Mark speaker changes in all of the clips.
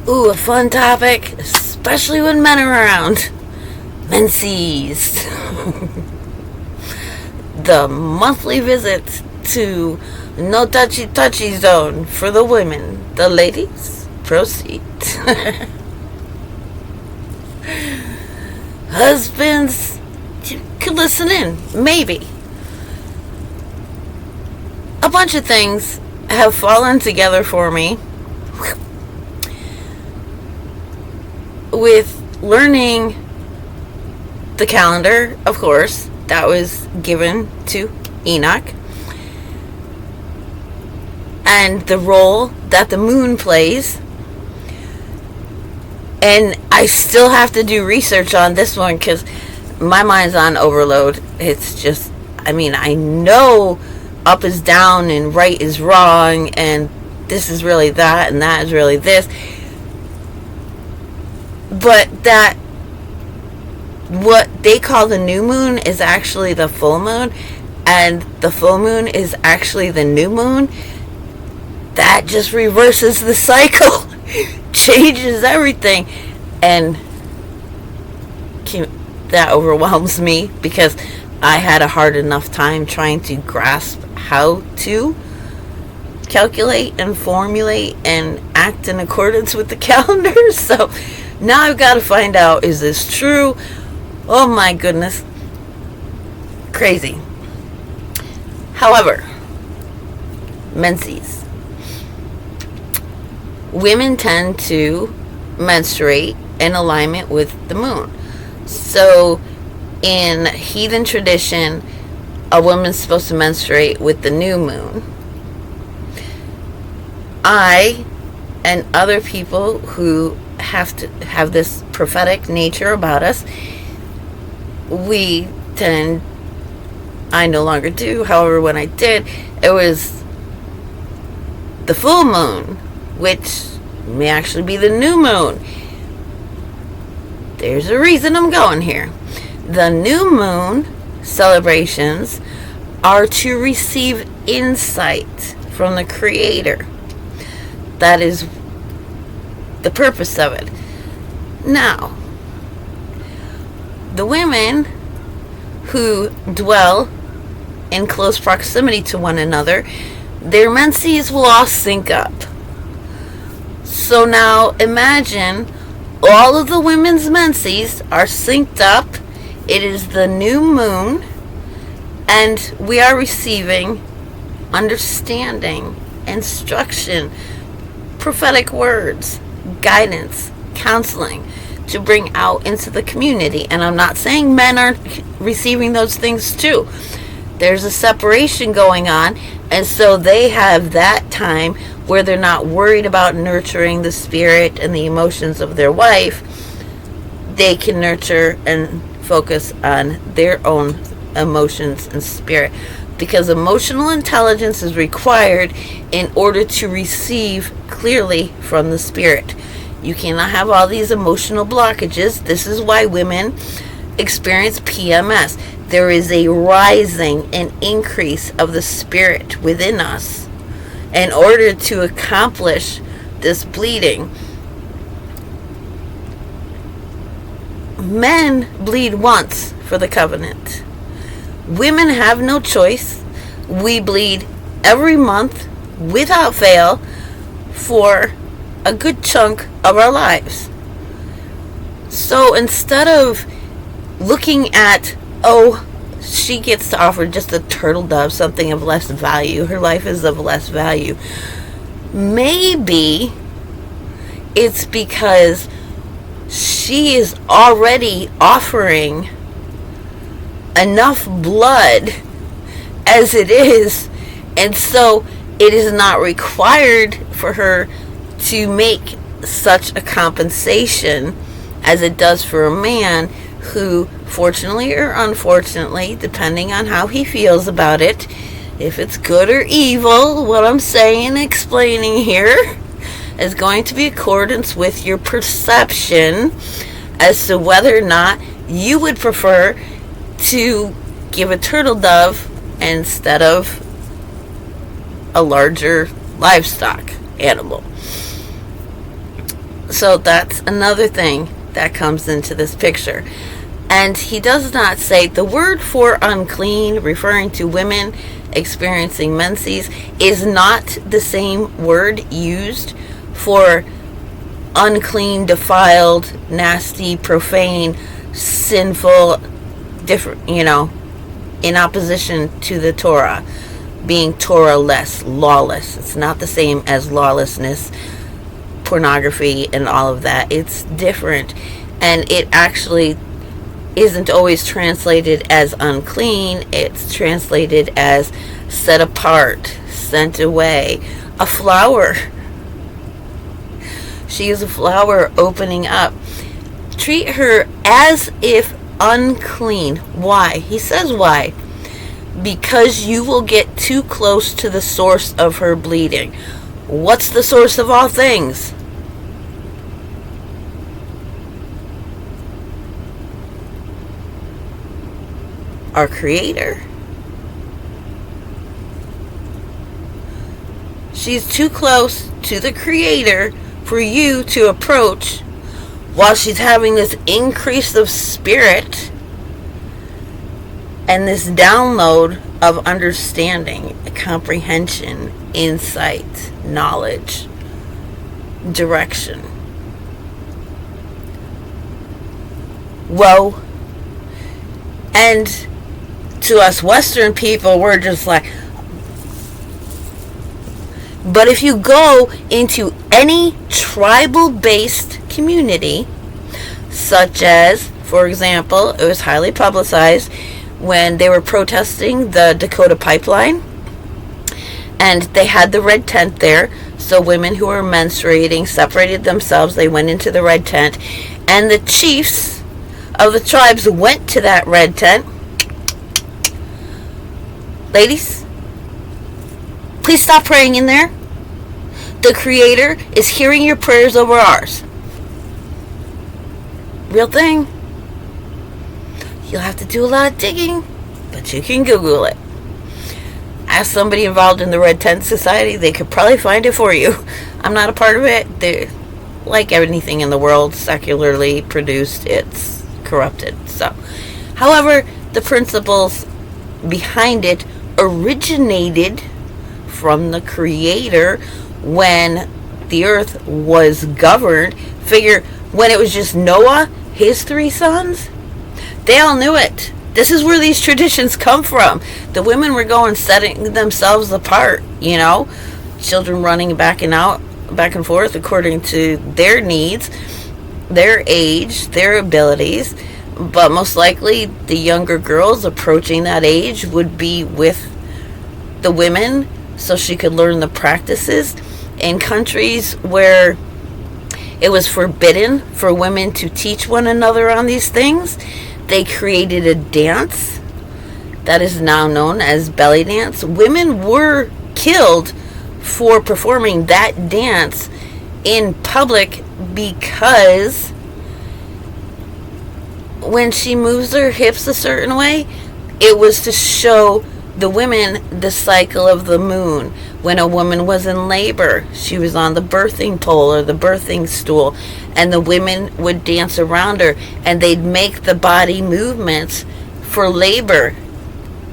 Speaker 1: Ooh, a fun topic, especially when men are around. Menses. The monthly visit to no touchy touchy zone for the women. The ladies, proceed. Husbands, you could listen in, maybe. A bunch of things have fallen together for me with learning the calendar, of course, that was given to Enoch, and the role that the moon plays. And I still have to do research on this one because my mind's on overload. It's just, I know up is down and right is wrong, and this is really that and that is really this. But that what they call the new moon is actually the full moon, and the full moon is actually the new moon. That just reverses the cycle. Changes everything, and that overwhelms me because I had a hard enough time trying to grasp how to calculate and formulate and act in accordance with the calendar. So now I've got to find out, is this true? Oh my goodness, crazy. However, menses. Women tend to menstruate in alignment with the moon. So in heathen tradition, a woman's supposed to menstruate with the new moon. I and other people who have to have this prophetic nature about us, I no longer do, however when I did, it was the full moon, which may actually be the new moon. There's a reason I'm going here. The new moon celebrations are to receive insight from the Creator. That is the purpose of it. Now, the women who dwell in close proximity to one another, their menses will all sync up. So now imagine all of the women's menses are synced up. It is the new moon, and we are receiving understanding, instruction, prophetic words, guidance, counseling to bring out into the community. And I'm not saying men aren't receiving those things too. There's a separation going on, and so they have that time where they're not worried about nurturing the spirit and the emotions of their wife. They can nurture and focus on their own emotions and spirit, because emotional intelligence is required in order to receive clearly from the spirit. You cannot have all these emotional blockages. This is why women experience PMS. There is a rising and increase of the spirit within us in order to accomplish this bleeding. Men bleed once for the covenant. Women have no choice. We bleed every month without fail for a good chunk of our lives. So instead of looking at, oh, she gets to offer just a turtle dove, something of less value, her life is of less value, maybe it's because she is already offering enough blood as it is, and so it is not required for her to make such a compensation as it does for a man who, fortunately or unfortunately, depending on how he feels about it, if it's good or evil, what I'm saying and explaining here is going to be accordance with your perception as to whether or not you would prefer to give a turtle dove instead of a larger livestock animal. So that's another thing that comes into this picture. And he does not say the word for unclean, referring to women experiencing menses, is not the same word used for unclean, defiled, nasty, profane, sinful, different, in opposition to the Torah, being Torah-less, lawless. It's not the same as lawlessness, pornography, and all of that. It's different, and it actually isn't always translated as unclean. It's translated as set apart, sent away, a flower. She is a flower opening up. Treat her as if unclean. Why? He says why. Because you will get too close to the source of her bleeding. What's the source of all things? Our Creator. She's too close to the Creator for you to approach while she's having this increase of spirit and this download of understanding, comprehension, insight, knowledge, direction. Whoa. And to us Western people, we're just like, but if you go into any tribal-based community, such as, for example, it was highly publicized when they were protesting the Dakota pipeline, and they had the red tent there, so women who were menstruating separated themselves. They went into the red tent, and the chiefs of the tribes went to that red tent. Ladies, please stop praying in there. The Creator is hearing your prayers over ours. Real thing. You'll have to do a lot of digging, but you can Google it. Ask somebody involved in the Red Tent Society. They could probably find it for you. I'm not a part of it. They're, like anything in the world, secularly produced, it's corrupted. So, however, the principles behind it originated from the Creator when the earth was governed. Figure, when it was just Noah, his 3 sons, they all knew it. This is where these traditions come from. The women were going setting themselves apart, children running back and forth according to their needs, their age, their abilities. But most likely the younger girls approaching that age would be with the women so she could learn the practices. In countries where it was forbidden for women to teach one another on these things, they created a dance that is now known as belly dance. Women were killed for performing that dance in public because when she moves her hips a certain way, it was to show the women the cycle of the moon. When a woman was in labor, she was on the birthing pole or the birthing stool, and the women would dance around her, and they'd make the body movements for labor.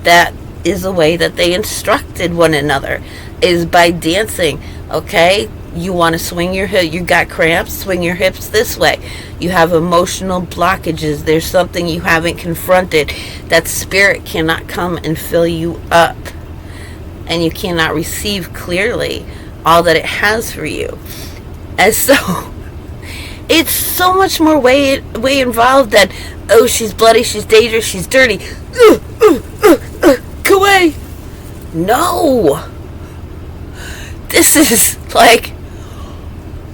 Speaker 1: That is the way that they instructed one another, is by dancing. Okay, you want to swing your hip, you got cramps, swing your hips this way. You have emotional blockages, there's something you haven't confronted. That spirit cannot come and fill you up, and you cannot receive clearly all that it has for you. And so it's so much more way involved than, oh, she's bloody, she's dangerous, she's dirty, go away. No, this is like,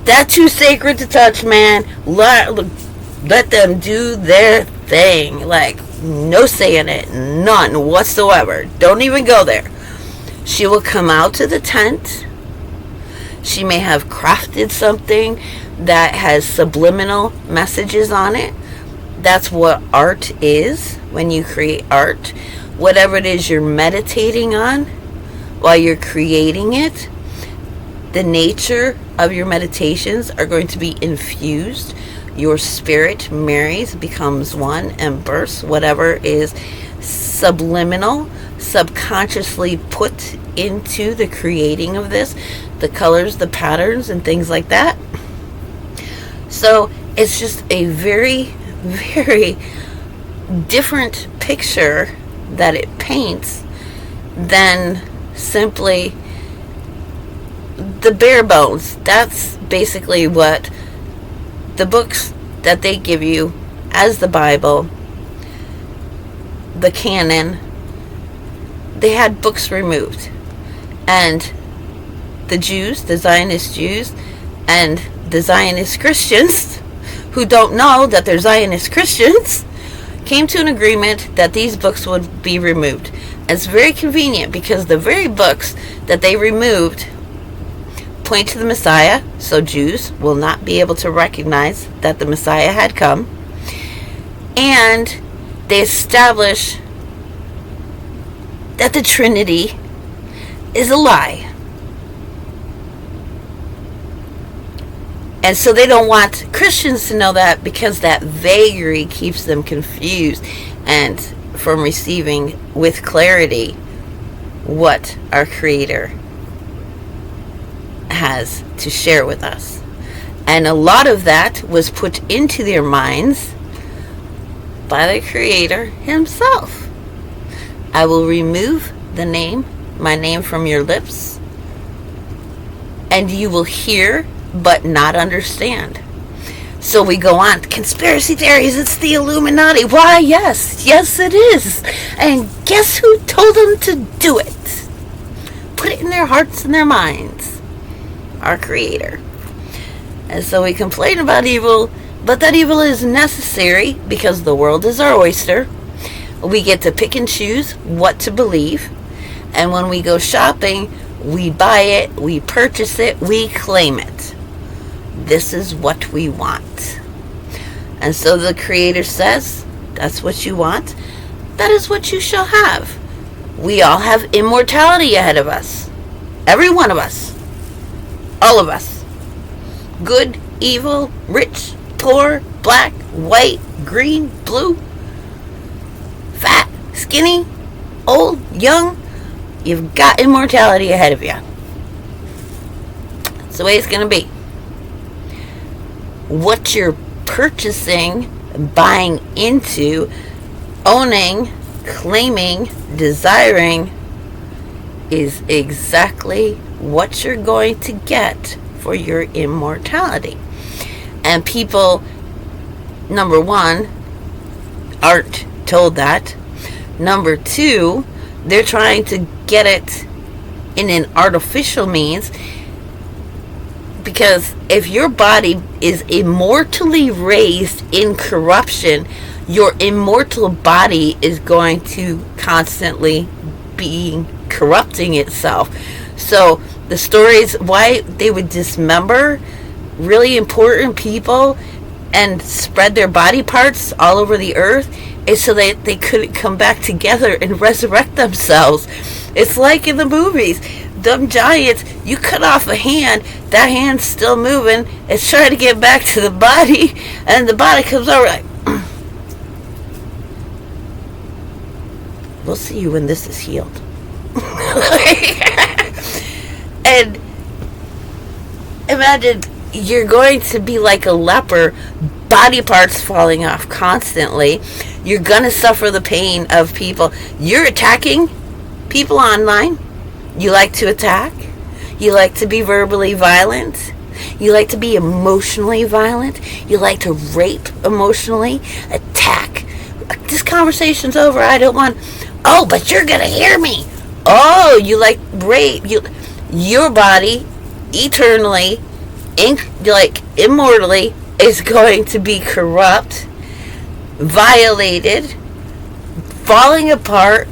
Speaker 1: that's too sacred to touch, man. Let them do their thing. Like, no say in it, none whatsoever. Don't even go there. She will come out to the tent. She may have crafted something that has subliminal messages on it. That's what art is when you create art. Whatever it is you're meditating on while you're creating it, The nature of your meditations are going to be infused. Your spirit marries, becomes one, and bursts whatever is subliminal, subconsciously put into the creating of this, the colors, the patterns, and things like that. So it's just a very, very different picture that it paints than simply the bare bones. That's basically what the books that they give you as the Bible, the canon, they had books removed. And the Jews, the Zionist Jews, and the Zionist Christians, who don't know that they're Zionist Christians, came to an agreement that these books would be removed. And it's very convenient because the very books that they removed point to the Messiah, so Jews will not be able to recognize that the Messiah had come. And they establish that the Trinity is a lie. And so they don't want Christians to know that, because that vagary keeps them confused and from receiving with clarity what our Creator has to share with us. And a lot of that was put into their minds by the Creator Himself. I will remove my name from your lips, and you will hear but not understand. So we go on. Conspiracy theories, it's the Illuminati. Why, yes it is. And guess who told them to do it? Put it in their hearts and their minds. Our Creator. And so we complain about evil, but that evil is necessary because the world is our oyster. We get to pick and choose what to believe. And when we go shopping, we buy it, we purchase it, we claim it. This is what we want. And so the Creator says, that's what you want. That is what you shall have. We all have immortality ahead of us. Every one of us. All of us. Good, evil, rich, poor, black, white, green, blue, fat, skinny, old, young. You've got immortality ahead of you. That's the way it's going to be. What you're purchasing, buying into, owning, claiming, desiring is exactly what you're going to get for your immortality. And people, number one, aren't told that. Number two, they're trying to get it in an artificial means, because if your body is immortally raised in corruption, your immortal body is going to constantly be corrupting itself. So the stories why they would dismember really important people and spread their body parts all over the earth is so that they couldn't come back together and resurrect themselves. It's like in the movies. Them giants, you cut off a hand, that hand's still moving, it's trying to get back to the body, and the body comes over like, we'll see you when this is healed. And imagine you're going to be like a leper, body parts falling off constantly. You're going to suffer the pain of people. You're attacking people online. You like to attack. You like to be verbally violent. You like to be emotionally violent. You like to rape emotionally, attack. This conversation's over. I don't want... Oh, but you're going to hear me. Oh, you like rape. Your body eternally, immortally, is going to be corrupt, violated, falling apart,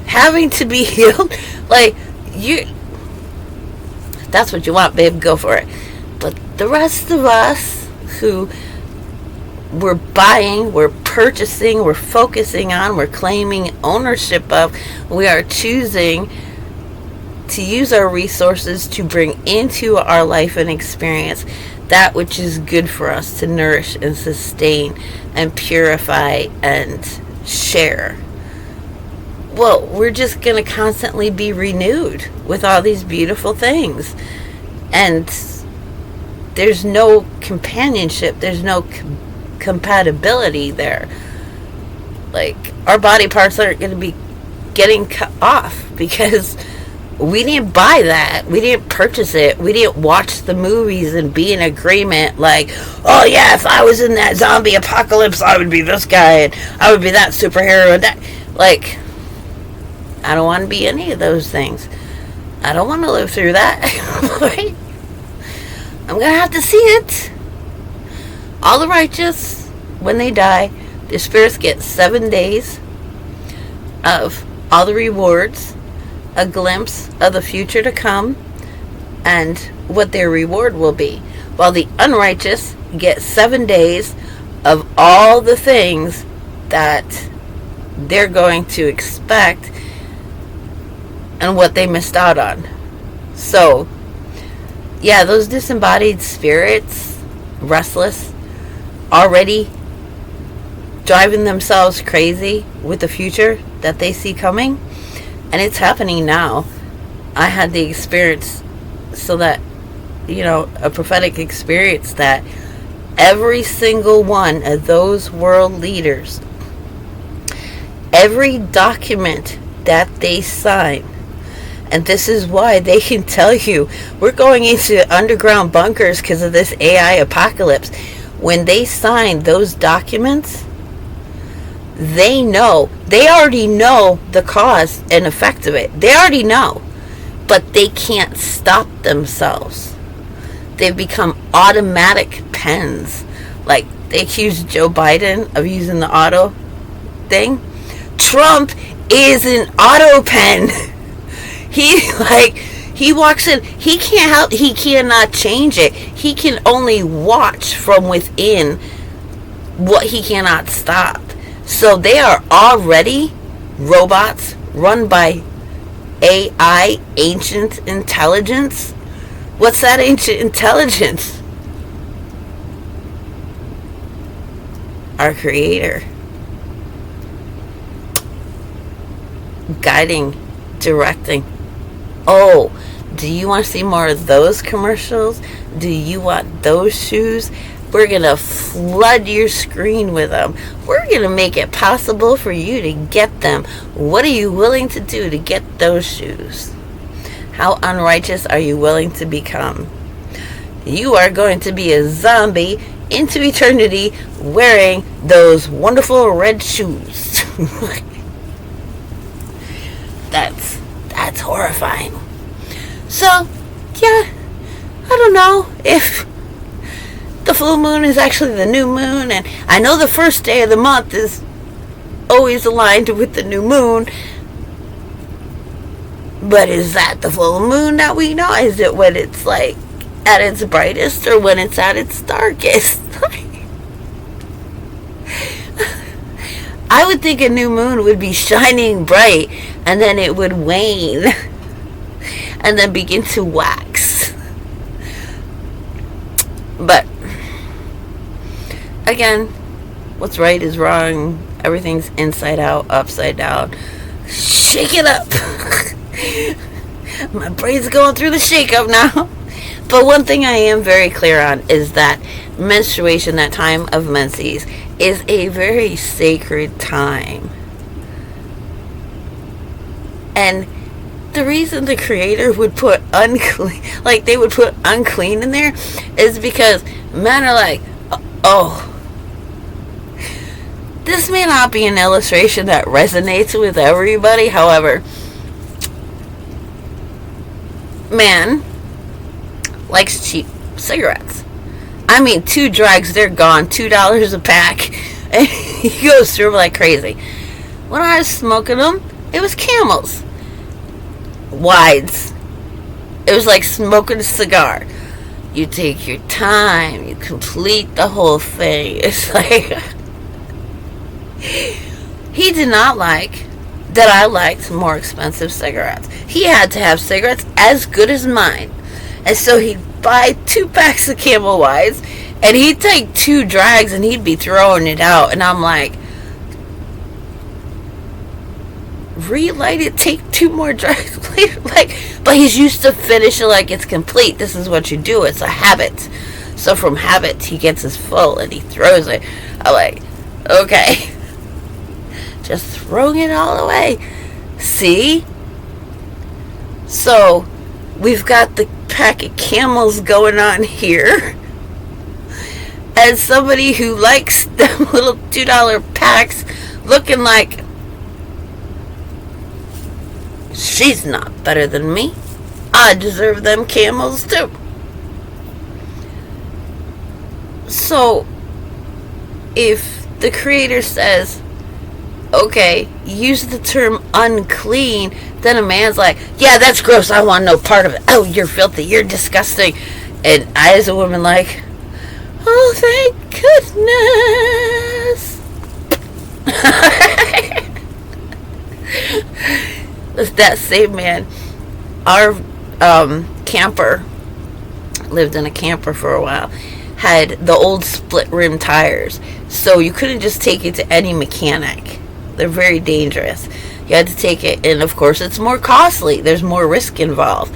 Speaker 1: having to be healed. Like, you... That's what you want, babe, go for it. But the rest of us who we're buying, we're purchasing, we're focusing on, we're claiming ownership of, we are choosing to use our resources to bring into our life and experience that which is good for us to nourish and sustain and purify and share. Well, we're just going to constantly be renewed with all these beautiful things. And there's no companionship, there's no compatibility there. Like, our body parts aren't going to be getting cut off because we didn't buy that. We didn't purchase it. We didn't watch the movies and be in agreement like, oh yeah, if I was in that zombie apocalypse, I would be this guy and I would be that superhero and that. Like, I don't want to be any of those things. I don't want to live through that. Right? I'm going to have to see it. All the righteous, when they die, their spirits get 7 days of all the rewards, a glimpse of the future to come, and what their reward will be. While the unrighteous get 7 days of all the things that they're going to expect and what they missed out on. So, yeah, those disembodied spirits, restless, already driving themselves crazy with the future that they see coming. And it's happening now. I had the experience, so that, a prophetic experience, that every single one of those world leaders, every document that they sign, and this is why they can tell you we're going into underground bunkers because of this AI apocalypse. When they sign those documents, they already know the cause and effect of it. They already know, but they can't stop themselves. They've become automatic pens. Like, they accused Joe Biden of using the auto thing. Trump is an auto pen. He walks in, he cannot change it. He can only watch from within what he cannot stop. So they are already robots run by AI, ancient intelligence. What's that ancient intelligence? Our Creator. Guiding, directing. Oh, do you want to see more of those commercials? Do you want those shoes? We're going to flood your screen with them. We're going to make it possible for you to get them. What are you willing to do to get those shoes? How unrighteous are you willing to become? You are going to be a zombie into eternity wearing those wonderful red shoes. That's horrifying. So, yeah, I don't know if the full moon is actually the new moon, and I know the first day of the month is always aligned with the new moon, but is that the full moon that we know? Is it when it's like at its brightest or when it's at its darkest? I would think a new moon would be shining bright and then it would wane and then begin to wax. But again, what's right is wrong. Everything's inside out, upside down. Shake it up. My brain's going through the shake up now. But one thing I am very clear on is that menstruation, that time of menses, is a very sacred time. And the reason the Creator would put unclean, like they would put unclean in there, is because men are like, oh, this may not be an illustration that resonates with everybody. However, man likes cheap cigarettes. I mean, 2 drugs, they're gone. $2 a pack. And he goes through them like crazy. When I was smoking them, it was Camels. Wides. It was like smoking a cigar. You take your time. You complete the whole thing. It's like... He did not like that I liked more expensive cigarettes. He had to have cigarettes as good as mine. And so he'd buy 2 packs of Camel Whites, and he'd take 2 drags and he'd be throwing it out. And I'm like, relight it, take 2 more drags later. Like, but he's used to finish it like it's complete. This is what you do. It's a habit. So from habit, he gets his full and he throws it. I'm like, okay. Just throwing it all away. See? So, we've got the pack of Camels going on here. And somebody who likes them little $2 packs looking like she's not better than me. I deserve them Camels too. So, if the creator says, okay, use the term unclean, then a man's like, yeah, that's gross, I want no part of it. Oh, you're filthy, you're disgusting. And I, as a woman, like, oh, thank goodness. That same man, our camper, lived in a camper for a while, had the old split rim tires, so you couldn't just take it to any mechanic. They're very dangerous. You had to take it, and of course it's more costly. There's more risk involved.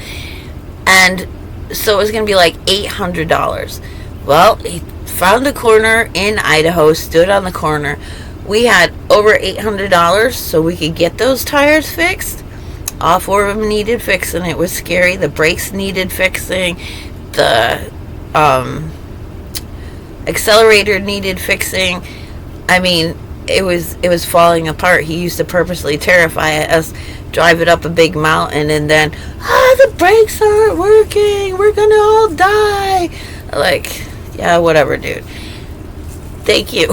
Speaker 1: And so it was going to be like $800. Well, he found a corner in Idaho, stood on the corner. We had over $800 so we could get those tires fixed. All 4 of them needed fixing. It was scary. The brakes needed fixing. The accelerator needed fixing. I mean, it was falling apart. He used to purposely terrify us, drive it up a big mountain, and then, the brakes aren't working, we're gonna all die. Like, yeah, whatever, dude. Thank you.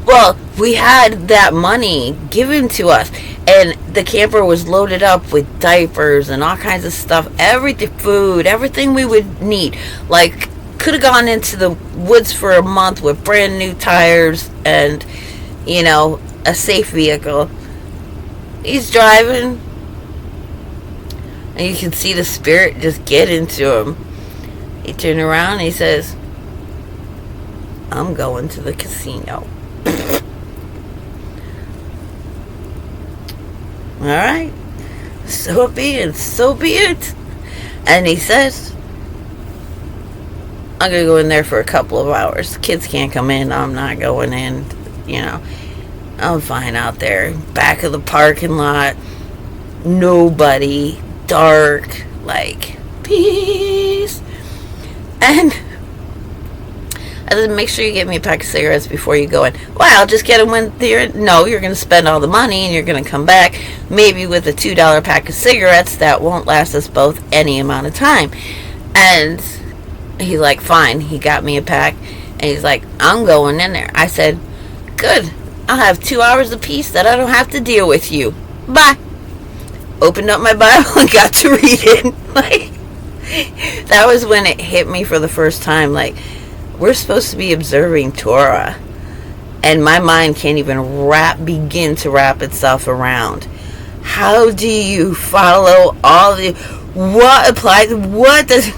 Speaker 1: Well, we had that money given to us, and the camper was loaded up with diapers and all kinds of stuff, everything, food, everything we would need. Like, could have gone into the woods for a month with brand new tires and, you know, a safe vehicle. He's driving, and you can see the spirit just get into him. He turned around and he says, I'm going to the casino. Alright, so be it, so be it. And he says, I'm going to go in there for a couple of hours. Kids can't come in. I'm not going in. You know, I'm fine out there. Back of the parking lot. Nobody. Dark. Like, peace. And I said, make sure you get me a pack of cigarettes before you go in. Well, I'll just get them when they're in. No, you're going to spend all the money and you're going to come back maybe with a $2 pack of cigarettes that won't last us both any amount of time. And he's like, fine. He got me a pack, and he's like, I'm going in there. I said, good. I'll have 2 hours apiece that I don't have to deal with you. Bye. Opened up my Bible and got to read it. Like, that was when it hit me for the first time. Like, we're supposed to be observing Torah, and my mind can't even begin to wrap itself around. How do you follow all the, what applies, what does,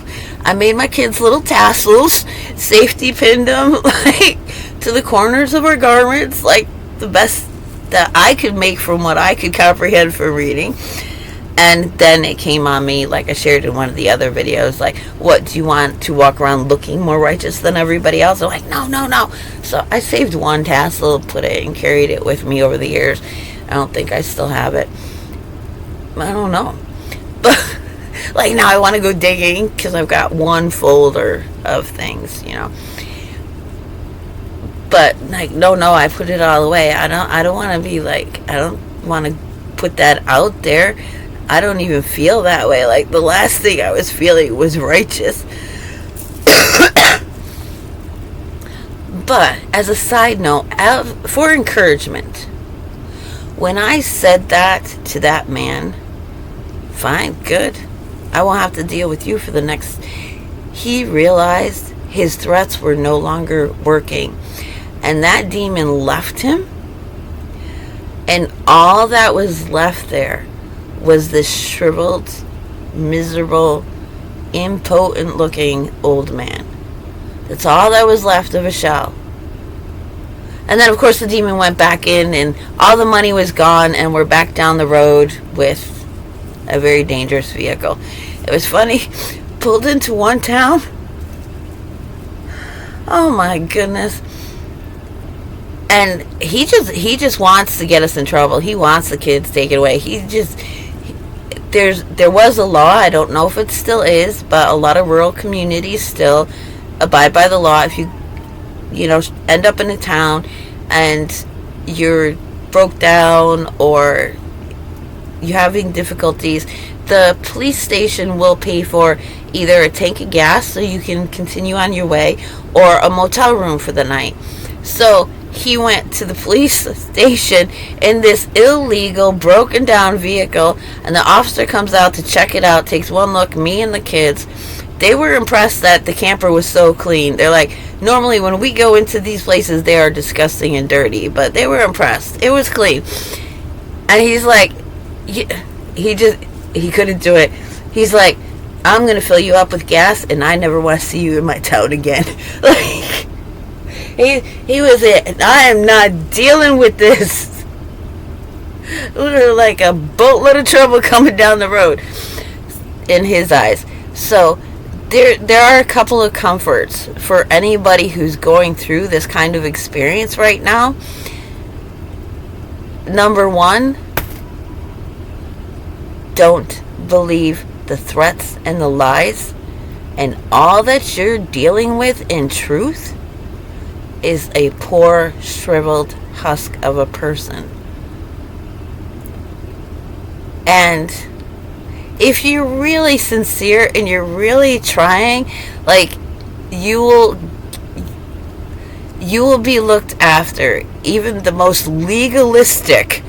Speaker 1: I made my kids little tassels, safety pinned them, like, to the corners of our garments, like, the best that I could make from what I could comprehend from reading. And then it came on me, like I shared in one of the other videos, like, what, do you want to walk around looking more righteous than everybody else? I'm like, no. So I saved one tassel, put it and carried it with me over the years. I don't think I still have it. I don't know. But, like, now I want to go digging because I've got one folder of things, you know. But, like, no, I put it all away. I don't want to be like, I don't want to put that out there. I don't even feel that way. Like, the last thing I was feeling was righteous. But, as a side note, for encouragement, when I said that to that man, fine, good, I won't have to deal with you for the next, he realized his threats were no longer working. And that demon left him. And all that was left there was this shriveled, miserable, impotent looking old man. That's all that was left of a shell. And then, of course, the demon went back in, and all the money was gone, and we're back down the road with a very dangerous vehicle. It was funny. Pulled into one town. Oh my goodness. And he just wants to get us in trouble. He wants the kids taken away. There was a law. I don't know if it still is, but a lot of rural communities still abide by the law. If you end up in a town and you're broke down or you're having difficulties, the police station will pay for either a tank of gas so you can continue on your way, or a motel room for the night. So he went to the police station in this illegal, broken down vehicle, and the officer comes out to check it out, takes one look, me and the kids. They were impressed that the camper was so clean. They're like, normally when we go into these places, they are disgusting and dirty, but they were impressed. It was clean. And he's like, he couldn't do it. He's like, I'm going to fill you up with gas, and I never want to see you in my town again. Like, he was it. I am not dealing with this. Like a boatload of trouble coming down the road in his eyes. So there are a couple of comforts for anybody who's going through this kind of experience right now. Number one, don't believe the threats and the lies, and all that you're dealing with in truth is a poor, shriveled husk of a person. And if you're really sincere and you're really trying, like, you will be looked after. Even the most legalistic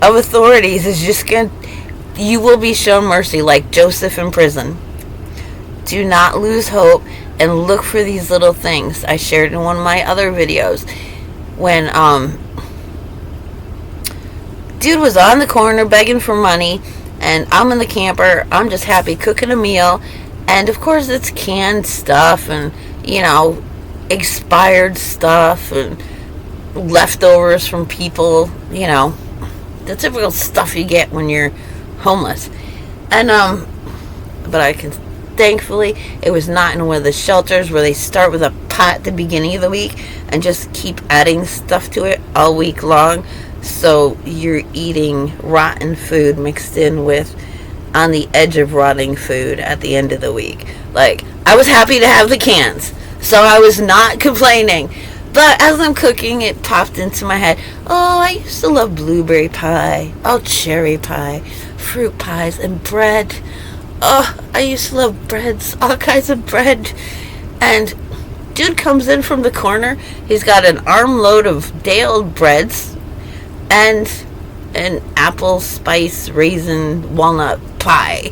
Speaker 1: of authorities is just you will be shown mercy, like Joseph in prison. Do not lose hope and look for these little things. I shared in one of my other videos when dude was on the corner begging for money, and I'm in the camper. I'm just happy cooking a meal, and of course it's canned stuff and expired stuff and leftovers from people, the typical stuff you get when you're homeless. And but thankfully it was not in one of the shelters where they start with a pot at the beginning of the week and just keep adding stuff to it all week long, so you're eating rotten food mixed in with on the edge of rotting food at the end of the week. Like, I was happy to have the cans, so I was not complaining. But as I'm cooking, it popped into my head, oh, I used to love blueberry pie, cherry pie, fruit pies, and bread. Oh, I used to love breads, all kinds of bread. And dude comes in from the corner. He's got an armload of day-old breads and an apple spice raisin walnut pie.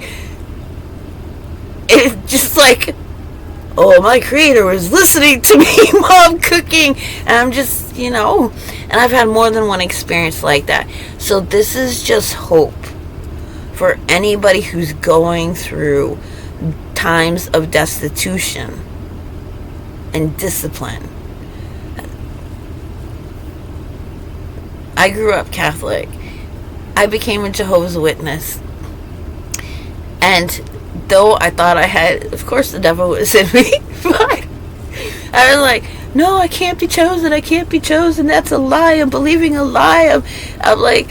Speaker 1: It's just like, oh, my creator was listening to me while I'm cooking. And I'm just, and I've had more than one experience like that. So this is just hope for anybody who's going through times of destitution and discipline. I grew up Catholic. I became a Jehovah's Witness. And though I thought I had, of course the devil was in me, but I was like, no, I can't be chosen, that's a lie, I'm believing a lie, I'm like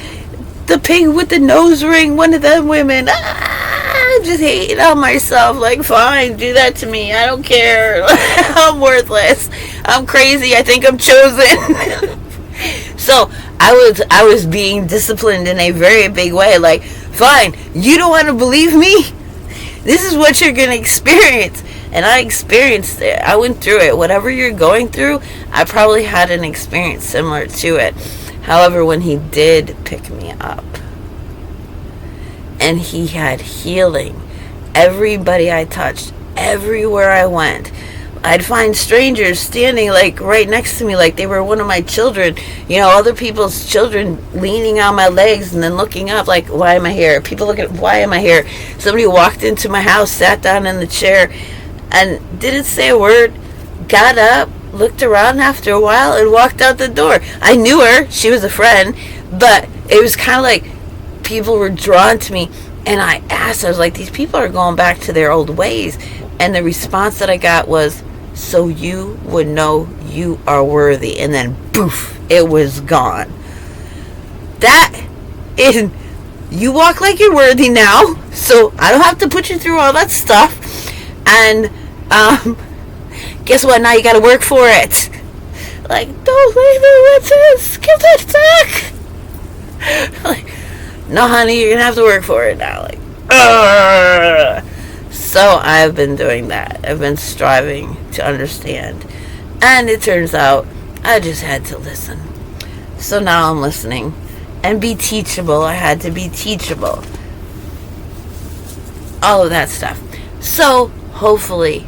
Speaker 1: the pig with the nose ring, one of them women. I'm just hating on myself, like, fine, do that to me, I don't care. I'm worthless, I'm crazy, I think I'm chosen. So I was being disciplined in a very big way, like, fine, you don't want to believe me? This is what you're going to experience. And I experienced it. I went through it. Whatever you're going through, I probably had an experience similar to it. However, when he did pick me up, and he had healing, everybody I touched, everywhere I went, I'd find strangers standing like right next to me like they were one of my children. You know, other people's children leaning on my legs and then looking up like, why am I here? People looking, why am I here? Somebody walked into my house, sat down in the chair, and didn't say a word, got up, looked around after a while, and walked out the door. I knew her. She was a friend. But it was kind of like people were drawn to me. And I asked, I was like, these people are going back to their old ways. And the response that I got was, so you would know you are worthy. And then poof, it was gone. That is, you walk like you're worthy now, so I don't have to put you through all that stuff. And guess what? Now you got to work for it. Like, don't leave the menses. Give that back. Like, no, honey, you're gonna have to work for it now. Like, ugh. So I've been doing that. I've been striving to understand. And it turns out I just had to listen. So now I'm listening. And be teachable. I had to be teachable. All of that stuff. So hopefully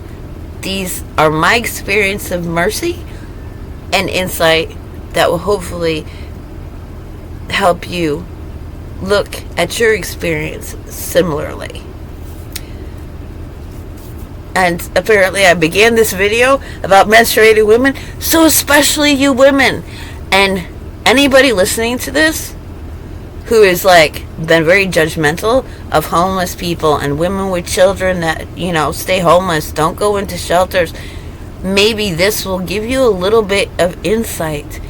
Speaker 1: these are my experience of mercy and insight that will hopefully help you look at your experience similarly. And apparently I began this video about menstruating women, so especially you women. And anybody listening to this who is like been very judgmental of homeless people and women with children that, you know, stay homeless, don't go into shelters, maybe this will give you a little bit of insight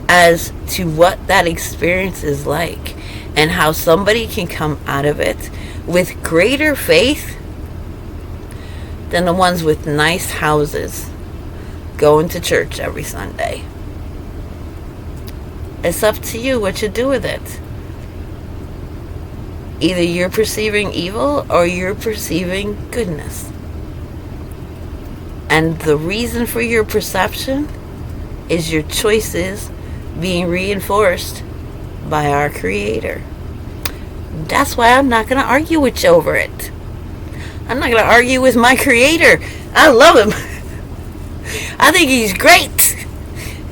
Speaker 1: as to what that experience is like and how somebody can come out of it with greater faith than the ones with nice houses going to church every Sunday. It's up to you what you do with it. Either you're perceiving evil or you're perceiving goodness. And the reason for your perception is your choices being reinforced by our Creator. That's why I'm not going to argue with you over it. I'm not going to argue with my Creator. I love Him. I think He's great.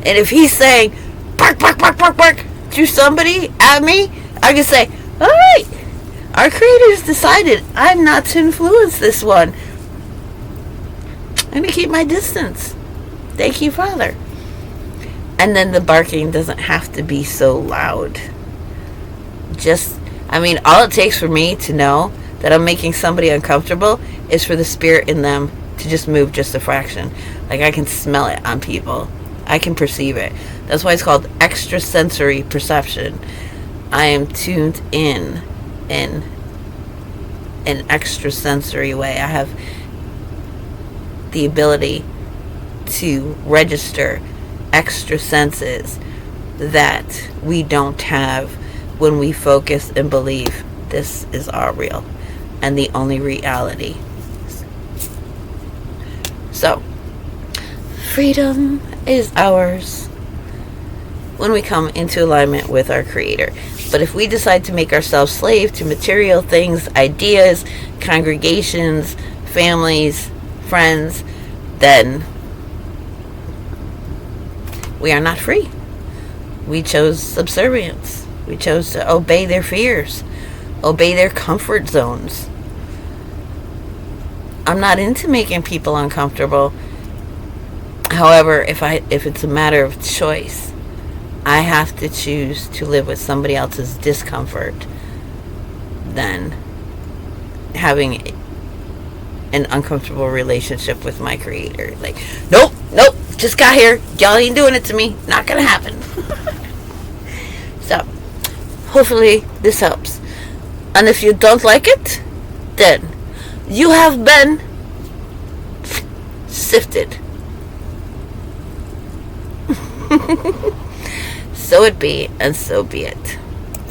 Speaker 1: And if He's saying, bark, bark, bark, bark, bark, to somebody, at me, I can say, alright, our Creator's decided I'm not to influence this one. I'm going to keep my distance. Thank you, Father. And then the barking doesn't have to be so loud. All it takes for me to know that I'm making somebody uncomfortable is for the spirit in them to just move just a fraction. Like, I can smell it on people. I can perceive it. That's why it's called extrasensory perception. I am tuned in an extrasensory way. I have the ability to register extra senses that we don't have when we focus and believe this is our real and the only reality. So, freedom is ours when we come into alignment with our Creator. But if we decide to make ourselves slave to material things, ideas, congregations, families, friends, then we are not free. We chose subservience. We chose to obey their fears, obey their comfort zones. I'm not into making people uncomfortable. However, if it's a matter of choice, I have to choose to live with somebody else's discomfort than having an uncomfortable relationship with my Creator. Like, nope, just got here. Y'all ain't doing it to me. Not gonna happen. So, hopefully this helps. And if you don't like it, then you have been sifted. So it be, and so be it.